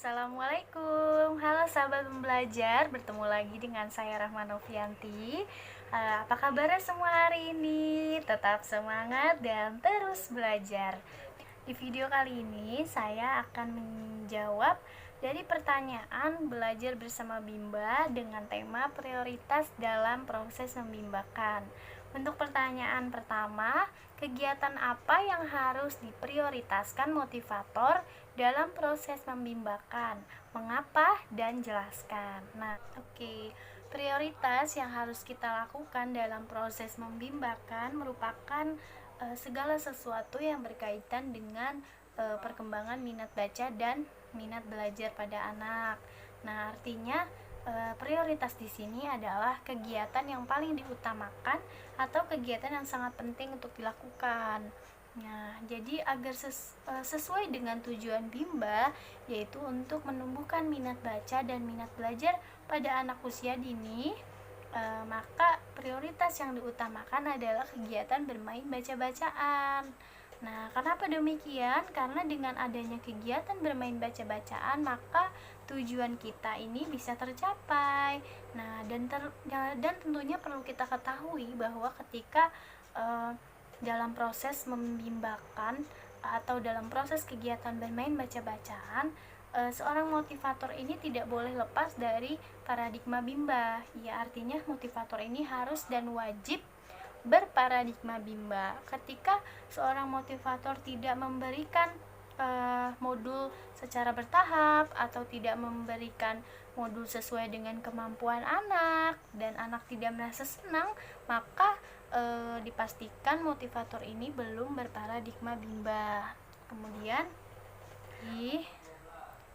Assalamualaikum, halo sahabat pembelajar, bertemu lagi dengan saya Rahma Novianti. Apa kabarnya semua hari ini? Tetap semangat dan terus belajar. Di video kali ini saya akan menjawab dari pertanyaan belajar bersama Bimba dengan tema prioritas dalam proses membimbakan. Untuk pertanyaan pertama, kegiatan apa yang harus diprioritaskan motivator dalam proses membimbakan? Mengapa dan jelaskan. Nah, oke. Prioritas yang harus kita lakukan dalam proses membimbakan merupakan segala sesuatu yang berkaitan dengan perkembangan minat baca dan minat belajar pada anak. Nah, artinya prioritas di sini adalah kegiatan yang paling diutamakan atau kegiatan yang sangat penting untuk dilakukan. Nah, jadi agar sesuai dengan tujuan Bimba, yaitu untuk menumbuhkan minat baca dan minat belajar pada anak usia dini, maka prioritas yang diutamakan adalah kegiatan bermain baca-bacaan. Nah, kenapa demikian? Karena dengan adanya kegiatan bermain baca-bacaan, maka tujuan kita ini bisa tercapai. Nah, dan tentunya perlu kita ketahui bahwa ketika dalam proses membimbakan atau dalam proses kegiatan bermain baca-bacaan, seorang motivator ini tidak boleh lepas dari paradigma Bimba. Ya, artinya motivator ini harus dan wajib berparadigma Bimba. Ketika seorang motivator tidak memberikan modul secara bertahap atau tidak memberikan modul sesuai dengan kemampuan anak dan anak tidak merasa senang, maka dipastikan motivator ini belum berparadigma Bimba. Kemudian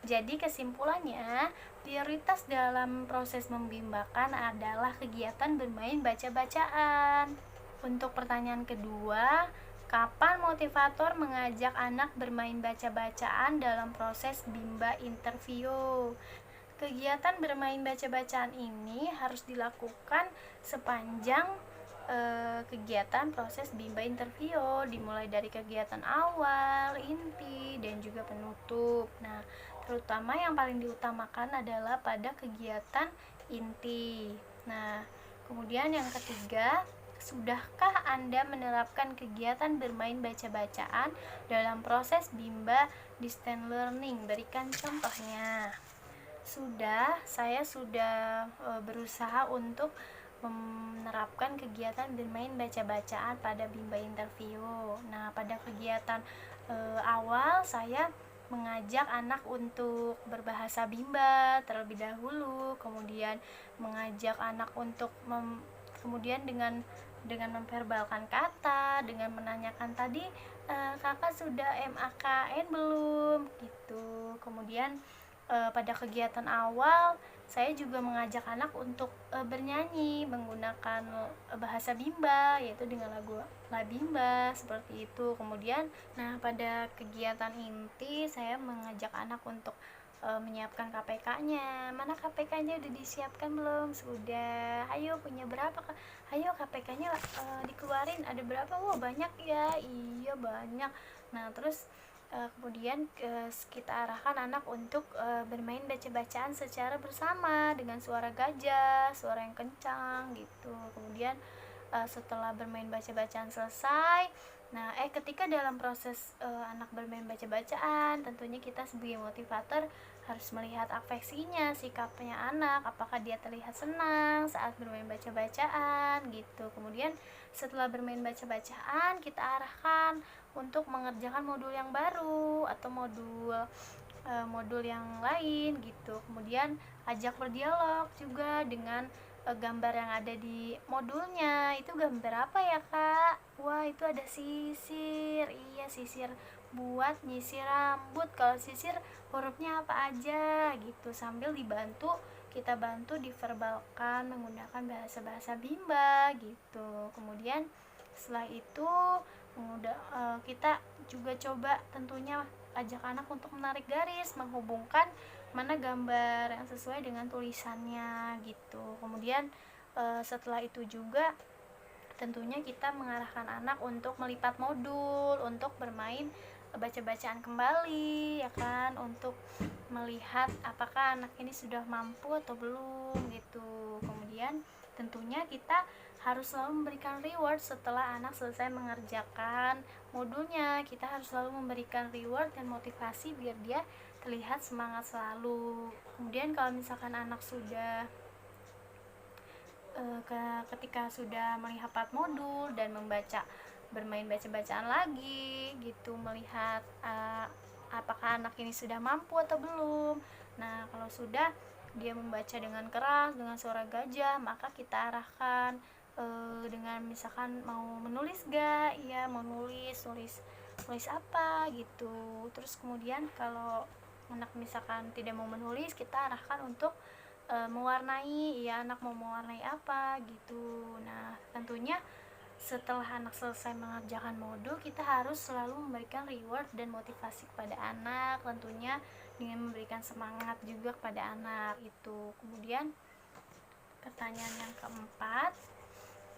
jadi kesimpulannya, prioritas dalam proses membimbakan adalah kegiatan bermain baca-bacaan. Untuk pertanyaan kedua, kapan motivator mengajak anak bermain baca-bacaan dalam proses Bimba interview? Kegiatan bermain baca-bacaan ini harus dilakukan sepanjang kegiatan proses Bimba interview, dimulai dari kegiatan awal, inti, dan juga penutup. Nah, terutama yang paling diutamakan adalah pada kegiatan inti. Nah, kemudian yang ketiga, sudahkah Anda menerapkan kegiatan bermain baca-bacaan dalam proses Bimba distance learning? Berikan contohnya. Saya sudah berusaha untuk menerapkan kegiatan bermain baca-bacaan pada Bimba interview. Nah, pada kegiatan awal saya mengajak anak untuk berbahasa Bimba terlebih dahulu, kemudian mengajak anak untuk kemudian dengan memverbalkan kata, dengan menanyakan tadi kakak sudah MAKN belum gitu. Kemudian pada kegiatan awal saya juga mengajak anak untuk bernyanyi menggunakan bahasa Bimba, yaitu dengan lagu La Bimba seperti itu. Kemudian pada kegiatan inti saya mengajak anak untuk menyiapkan KPK-nya. Mana KPK-nya udah disiapkan belum? Sudah. Ayo, punya berapa? Ayo KPK-nya dikeluarin. Ada berapa? Wah, banyak ya. Iya, banyak. Nah, terus kemudian kita arahkan anak untuk bermain baca-bacaan secara bersama dengan suara gajah, suara yang kencang gitu. Kemudian setelah bermain baca-bacaan selesai, ketika dalam proses anak bermain baca-bacaan, tentunya kita sebagai motivator harus melihat afeksinya, sikapnya anak, apakah dia terlihat senang saat bermain baca-bacaan gitu. Kemudian setelah bermain baca-bacaan, kita arahkan untuk mengerjakan modul yang baru atau modul yang lain gitu. Kemudian ajak berdialog juga dengan gambar yang ada di modulnya. Itu gambar apa ya, Kak? Wah, itu ada sisir. Iya, sisir buat nyisir rambut. Kalau sisir hurufnya apa aja gitu, sambil kita bantu diverbalkan menggunakan bahasa-bahasa Bimba gitu. Kemudian setelah itu kita juga coba tentunya ajak anak untuk menarik garis, menghubungkan mana gambar yang sesuai dengan tulisannya gitu. Kemudian setelah itu juga tentunya kita mengarahkan anak untuk melipat modul, untuk bermain baca-bacaan kembali ya kan, untuk melihat apakah anak ini sudah mampu atau belum gitu. Kemudian tentunya kita harus selalu memberikan reward setelah anak selesai mengerjakan modulnya. Kita harus selalu memberikan reward dan motivasi biar dia terlihat semangat selalu. Kemudian kalau misalkan anak sudah ketika sudah melihat modul dan bermain baca-bacaan lagi gitu, melihat apakah anak ini sudah mampu atau belum. Nah, kalau sudah dia membaca dengan keras, dengan suara gajah, maka kita arahkan dengan misalkan mau menulis gak, ya mau nulis apa gitu. Terus kemudian kalau anak misalkan tidak mau menulis, kita arahkan untuk mewarnai, ya anak mau mewarnai apa gitu. Nah, tentunya setelah anak selesai mengerjakan modul, kita harus selalu memberikan reward dan motivasi kepada anak, tentunya dengan memberikan semangat juga kepada anak itu. Kemudian pertanyaan yang keempat,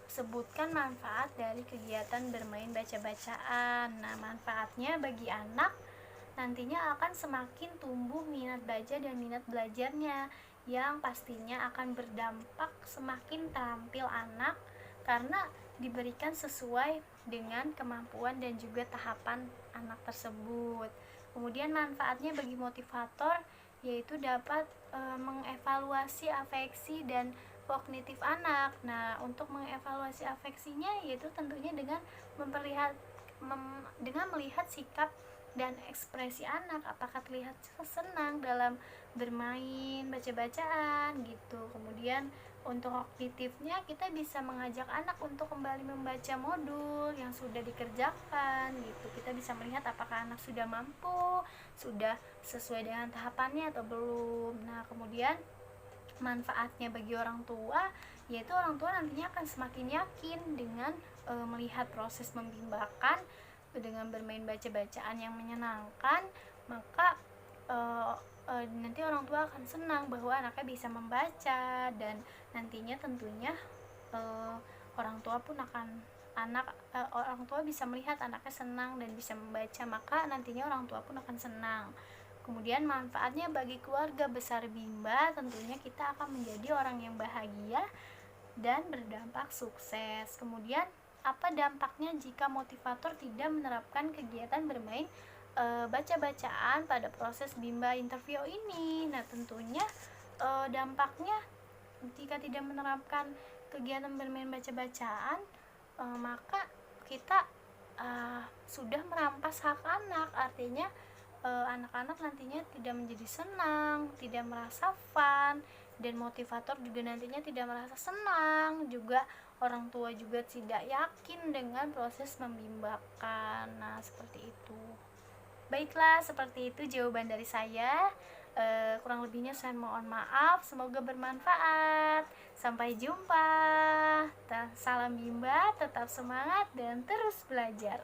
sebutkan manfaat dari kegiatan bermain baca-bacaan. Nah, manfaatnya bagi anak nantinya akan semakin tumbuh minat baca dan minat belajarnya, yang pastinya akan berdampak semakin terampil anak karena diberikan sesuai dengan kemampuan dan juga tahapan anak tersebut. Kemudian manfaatnya bagi motivator yaitu dapat mengevaluasi afeksi dan kognitif anak. Nah, untuk mengevaluasi afeksinya yaitu tentunya dengan melihat sikap dan ekspresi anak, apakah terlihat senang dalam bermain baca-bacaan gitu. Kemudian untuk kognitifnya, kita bisa mengajak anak untuk kembali membaca modul yang sudah dikerjakan gitu. Kita bisa melihat apakah anak sudah mampu, sudah sesuai dengan tahapannya atau belum. Nah, kemudian manfaatnya bagi orang tua yaitu orang tua nantinya akan semakin yakin dengan melihat proses membimbangkan dengan bermain baca-bacaan yang menyenangkan, maka nanti orang tua akan senang bahwa anaknya bisa membaca, dan nantinya tentunya orang tua bisa melihat anaknya senang dan bisa membaca, maka nantinya orang tua pun akan senang. Kemudian manfaatnya bagi keluarga besar Bimba, tentunya kita akan menjadi orang yang bahagia dan berdampak sukses. Kemudian apa dampaknya jika motivator tidak menerapkan kegiatan bermain baca-bacaan pada proses Bimba interview ini? Nah, tentunya dampaknya jika tidak menerapkan kegiatan bermain baca-bacaan, maka kita sudah merampas hak anak. Artinya anak-anak nantinya tidak menjadi senang, tidak merasa fun, dan motivator juga nantinya tidak merasa senang, juga orang tua juga tidak yakin dengan proses membimbakan. Nah, seperti itu. Baiklah, seperti itu jawaban dari saya. Kurang lebihnya saya mohon maaf, semoga bermanfaat. Sampai jumpa. Salam Bimba, tetap semangat dan terus belajar.